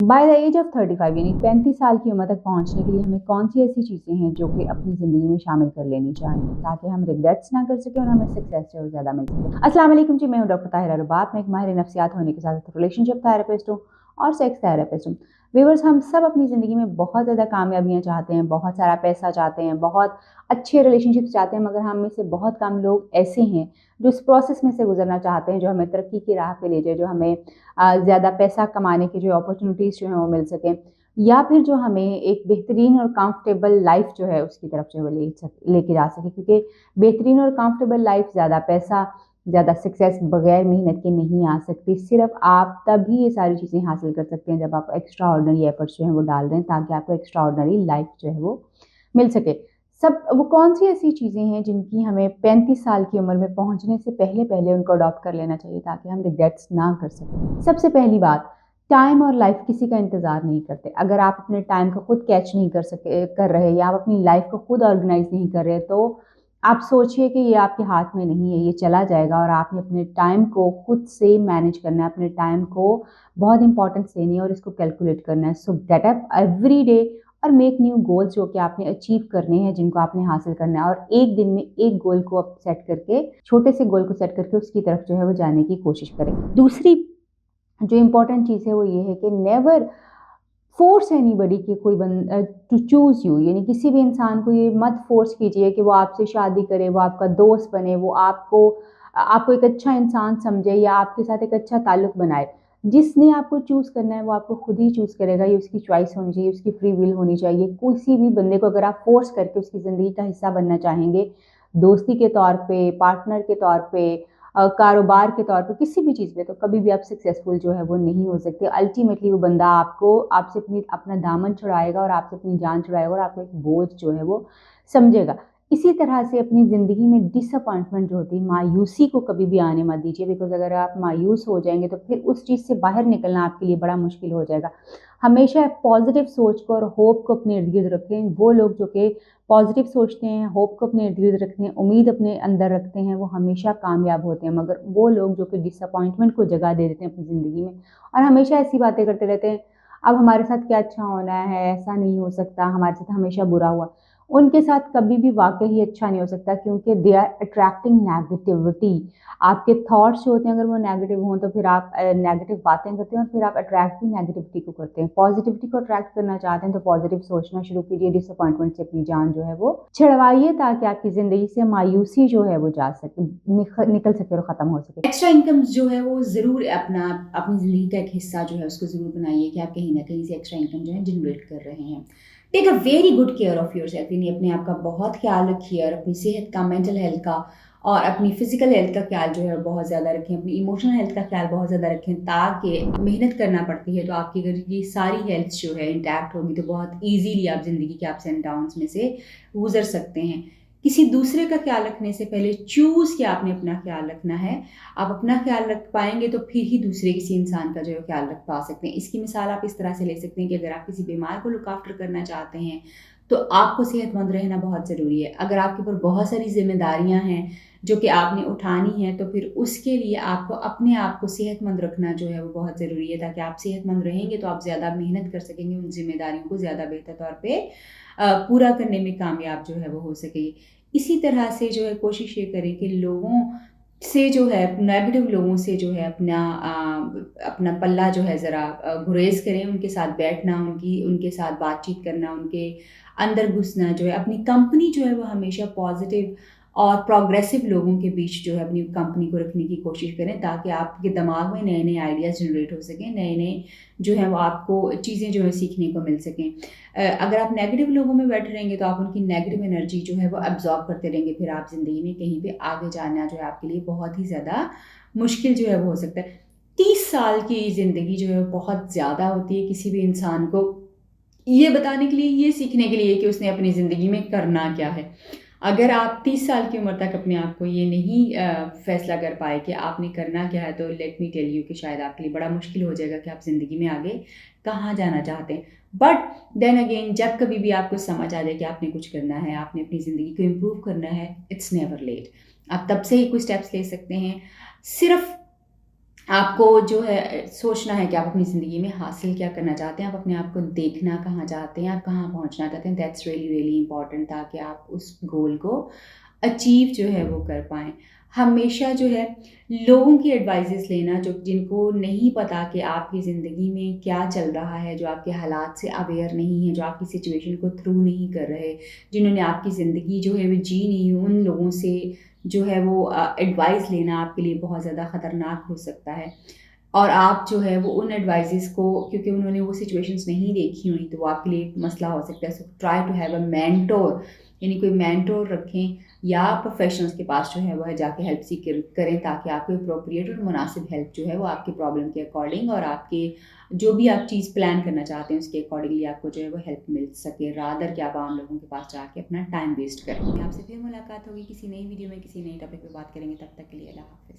By the age of 35 यानी 35 साल की उम्र तक पहुंचने के लिए हमें कौन सी ऐसी चीज़ें हैं जो कि अपनी ज़िंदगी में शामिल कर लेनी चाहिए ताकि हम रिग्रेट्स ना कर सकें और हमें सक्सेस जो है ज़्यादा मिल सके। अस्सलाम वालेकुम जी, मैं हूं डॉक्टर ताहिरा रुबात। मैं एक माहिर नफ्सियात होने के साथ रिलेशनशिप थेरेपिस्ट हूँ और सेक्स थेरेपिस्ट हूँ। व्यूअर्स, हम सब अपनी ज़िंदगी में बहुत ज़्यादा कामयाबियाँ चाहते हैं, बहुत सारा पैसा चाहते हैं, बहुत अच्छे रिलेशनशिप्स चाहते हैं, मगर हम में से बहुत कम लोग ऐसे हैं जो इस प्रोसेस में से गुजरना चाहते हैं, जो हमें तरक्की की राह पे ले जाए, जो हमें ज़्यादा पैसा कमाने की जो अपॉर्चुनिटीज़ जो हैं वो मिल सकें, या फिर जो हमें एक बेहतरीन और कंफर्टेबल लाइफ जो है उसकी तरफ जो है लेके जा सके। क्योंकि बेहतरीन और कंफर्टेबल लाइफ ज़्यादा पैसा, ज़्यादा सक्सेस बगैर मेहनत के नहीं आ सकती। सिर्फ आप तभी ये सारी चीज़ें हासिल कर सकते हैं जब आप एक्स्ट्रा ऑर्डिनरी एफर्ट्स जो हैं वो डाल रहे हैं, ताकि आपको एक्स्ट्रा ऑर्डिनरी लाइफ जो है वो मिल सके। सब वो कौन सी ऐसी चीज़ें हैं जिनकी हमें 35 साल की उम्र में पहुंचने से पहले पहले उनको अडॉप्ट कर लेना चाहिए ताकि हम रिग्रेट्स ना कर सकें। सबसे पहली बात, टाइम और लाइफ किसी का इंतज़ार नहीं करते। अगर आप अपने टाइम को खुद कैच नहीं कर रहे, या आप अपनी लाइफ को खुद ऑर्गेनाइज नहीं कर रहे, तो आप सोचिए कि ये आपके हाथ में नहीं है, ये चला जाएगा और आपने अपने टाइम को खुद से मैनेज करना है। अपने टाइम को बहुत इंपॉर्टेंस देनी है और इसको कैलकुलेट करना है। सो गेट अप एवरी डे और मेक न्यू गोल्स जो कि आपने अचीव करने हैं, जिनको आपने हासिल करना है, और एक दिन में एक गोल को आप सेट करके, छोटे से गोल को सेट करके उसकी तरफ जो है वो जाने की कोशिश करें। दूसरी जो इम्पोर्टेंट चीज़ है वो ये है कि नेवर फोर्स एनीबडी कि कोई टू चूज़ यू, यानी किसी भी इंसान को ये मत फोर्स कीजिए कि वो आपसे शादी करे, वो आपका दोस्त बने, वो आपको आपको एक अच्छा इंसान समझे या आपके साथ एक अच्छा ताल्लुक बनाए। जिसने आपको चूज़ करना है वो आपको खुद ही चूज़ करेगा। ये उसकी चॉइस होनी चाहिए, उसकी फ्री विल होनी चाहिए। किसी भी बंदे को अगर आप फोर्स करके उसकी ज़िंदगी का हिस्सा बनना चाहेंगे, दोस्ती के तौर पे, पार्टनर के तौर पे, कारोबार के तौर पे, किसी भी चीज़ में, तो कभी भी आप सक्सेसफुल जो है वो नहीं हो सकते। अल्टीमेटली वो बंदा आपसे अपना दामन छुड़ाएगा और आपसे अपनी जान छुड़ाएगा और आपको एक बोझ जो है वो समझेगा। इसी तरह से अपनी ज़िंदगी में डिसअपॉइंटमेंट जो होती है, मायूसी को कभी भी आने मत दीजिए, बिकॉज़ अगर आप मायूस हो जाएंगे तो फिर उस चीज़ से बाहर निकलना आपके लिए बड़ा मुश्किल हो जाएगा। हमेशा पॉजिटिव सोच को और होप को अपने इर्द गिर्द रखें। वो लोग जो कि पॉजिटिव सोचते हैं, होप को अपने इर्द गिर्द रखते हैं, उम्मीद अपने अंदर रखते हैं, वो हमेशा कामयाब होते हैं। मगर वो लोग जो कि डिसअपॉइंटमेंट को जगह दे देते हैं अपनी ज़िंदगी में और हमेशा ऐसी बातें करते रहते हैं, अब हमारे साथ क्या अच्छा होना है, ऐसा नहीं हो सकता, हमारे साथ हमेशा बुरा हुआ, उनके साथ कभी भी वाकई ही अच्छा नहीं हो सकता, क्योंकि दे आर अट्रैक्टिंग नेगेटिविटी। आपके थॉट्स जो होते हैं अगर वो नेगेटिव हों तो फिर आप नेगेटिव बातें करते हैं और फिर आप अट्रैक्ट भी नेगेटिविटी को करते हैं। पॉजिटिविटी को अट्रैक्ट करना चाहते हैं तो पॉजिटिव सोचना शुरू कीजिए, डिसअपॉइंटमेंट से अपनी जान जो है वो छुड़वाइए, ताकि आपकी ज़िंदगी से मायूसी जो है वो जा सके, निकल सके और ख़त्म हो सके। एक्स्ट्रा इनकम जो है वो ज़रूर अपनी ज़िंदगी का एक हिस्सा जो है उसको ज़रूर बनाइए कि आप कहीं ना कहीं से एक्स्ट्रा इनकम जो है जनरेट कर रहे हैं। Take a very good care of yourself, यानी अपने आप का बहुत ख्याल रखिए, और अपनी सेहत का, मेंटल हेल्थ का और अपनी फिजिकल हेल्थ का ख्याल जो है बहुत ज़्यादा रखें। अपनी इमोशनल हेल्थ का ख्याल बहुत ज़्यादा रखें, ताकि मेहनत करना पड़ती है तो आपकी अगर ये सारी हेल्थ जो है इंटैक्ट होगी तो बहुत ईजीली आप ज़िंदगी के अप्स एंड डाउन्स में से गुजर सकते हैं। किसी दूसरे का ख्याल रखने से पहले चूज़ कि आपने अपना ख्याल रखना है। आप अपना ख्याल रख पाएंगे तो फिर ही दूसरे किसी इंसान का जो है ख्याल रख पा सकते हैं। इसकी मिसाल आप इस तरह से ले सकते हैं कि अगर आप किसी बीमार को लुक आफ्टर करना चाहते हैं तो आपको सेहतमंद रहना बहुत ज़रूरी है। अगर आपके ऊपर बहुत सारी जिम्मेदारियां हैं जो कि आपने उठानी है, तो फिर उसके लिए आपको अपने आप को सेहतमंद रखना जो है वो बहुत ज़रूरी है, ताकि आप सेहतमंद रहेंगे तो आप ज़्यादा मेहनत कर सकेंगे, उन जिम्मेदारियों को ज़्यादा बेहतर तौर पे पूरा करने में कामयाब जो है वो हो सकेगी। इसी तरह से जो है कोशिश ये करें कि लोगों से जो है, नेगेटिव लोगों से जो है अपना पल्ला जो है ज़रा गुरेज करें। उनके साथ बैठना, उनके साथ बातचीत करना, उनके अंदर घुसना जो है, अपनी कंपनी जो है वो हमेशा पॉजिटिव और प्रोग्रेसिव लोगों के बीच जो है अपनी कंपनी को रखने की कोशिश करें, ताकि आपके दिमाग में नए नए आइडियाज़ जनरेट हो सकें, नए नए जो है वो आपको चीज़ें जो है सीखने को मिल सकें। अगर आप नेगेटिव लोगों में बैठे रहेंगे तो आप उनकी नेगेटिव एनर्जी जो है वो एब्जॉर्ब करते रहेंगे, फिर आप ज़िंदगी में कहीं पे आगे जाना जो है आपके लिए बहुत ही ज़्यादा मुश्किल जो है वो हो सकता है। 30 साल की ज़िंदगी जो है बहुत ज़्यादा होती है किसी भी इंसान को ये बताने के लिए, ये सीखने के लिए कि उसने अपनी ज़िंदगी में करना क्या है। अगर आप 30 साल की उम्र तक अपने आप को ये नहीं फैसला कर पाए कि आपने करना क्या है, तो लेट मी टेल यू कि शायद आपके लिए बड़ा मुश्किल हो जाएगा कि आप ज़िंदगी में आगे कहाँ जाना चाहते हैं। बट देन अगेन, जब कभी भी आपको समझ आ जाए कि आपने कुछ करना है, आपने अपनी ज़िंदगी को इम्प्रूव करना है, इट्स नेवर लेट। आप तब से ही कुछ स्टेप्स ले सकते हैं। सिर्फ آپ کو جو ہے سوچنا ہے کہ آپ اپنی زندگی میں حاصل کیا کرنا چاہتے ہیں، آپ اپنے آپ کو دیکھنا کہاں چاہتے ہیں، آپ کہاں پہنچنا چاہتے ہیں. دیٹس ریئلی امپورٹنٹ، تاکہ آپ اس گول کو اچیو جو ہے وہ کر پائیں. ہمیشہ جو ہے لوگوں کی ایڈوائزز لینا جن کو نہیں پتا کہ آپ کی زندگی میں کیا چل رہا ہے، جو آپ کے حالات سے اویئر نہیں ہیں، جو آپ کی سچویشن کو تھرو نہیں کر رہے، جنہوں نے آپ کی زندگی جو ہے وہ جی نہیں، ان لوگوں سے جو ہے وہ ایڈوائز لینا آپ کے لیے بہت زیادہ خطرناک ہو سکتا ہے. اور آپ جو ہے وہ ان ایڈوائزز کو، کیونکہ انہوں نے وہ سچویشنز نہیں دیکھی ہوئی، تو وہ آپ کے لیے ایک مسئلہ ہو سکتا ہے. So try to have a mentor, یعنی کوئی مینٹور رکھیں یا پروفیشنلس کے پاس جو ہے وہ جا کے ہیلپ سیک کریں، تاکہ آپ کو اپروپریٹ اور مناسب ہیلپ جو ہے وہ آپ کی پرابلم کے اکارڈنگ اور آپ کے جو بھی آپ چیز پلان کرنا چاہتے ہیں اس کے اکارڈنگلی آپ کو جو ہے وہ ہیلپ مل سکے، رادر کہ آپ عام لوگوں کے پاس جا کے اپنا ٹائم ویسٹ کریں. آپ سے پھر ملاقات ہوگی کسی نئی ویڈیو میں، کسی نئی ٹاپک پہ بات کریں گے. تب تک کے لیے اللہ حافظ.